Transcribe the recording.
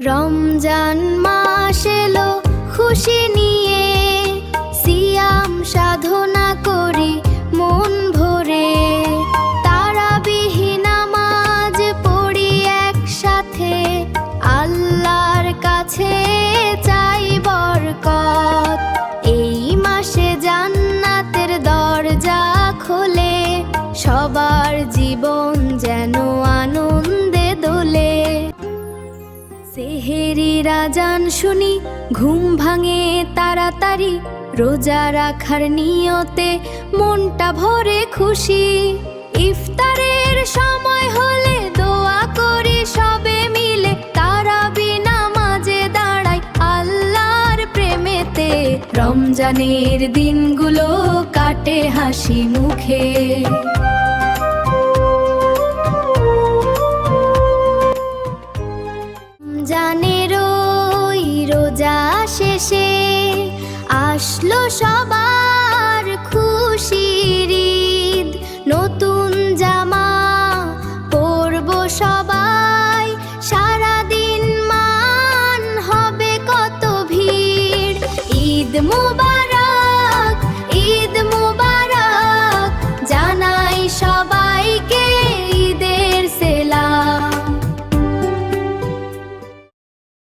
রমজান মাস এলো খুশি নিয়ে, সিয়াম সাধনা করি মন ভরে, তারাবিহ নামাজ পড়ি একসাথে, আল্লাহর কাছে চাই বরকত। এই মাসে জান্নাতের দরজা খোলে, সবার জীবন যেন আনন্দে দোলে। সেহেরির আজান শুনি ঘুম ভাঙে তাড়াতাড়ি, রোজা রাখার নিয়তে মনটা ভরে খুশি। ইফতারের সময় হলে দোয়া করি সবে মিলে, তারাবি নামাজে দাঁড়াই আল্লাহর প্রেমেতে। রমজানের দিনগুলো কাটে হাসি মুখে। রমজানের ওই রোজা শেষে আসলো সবাই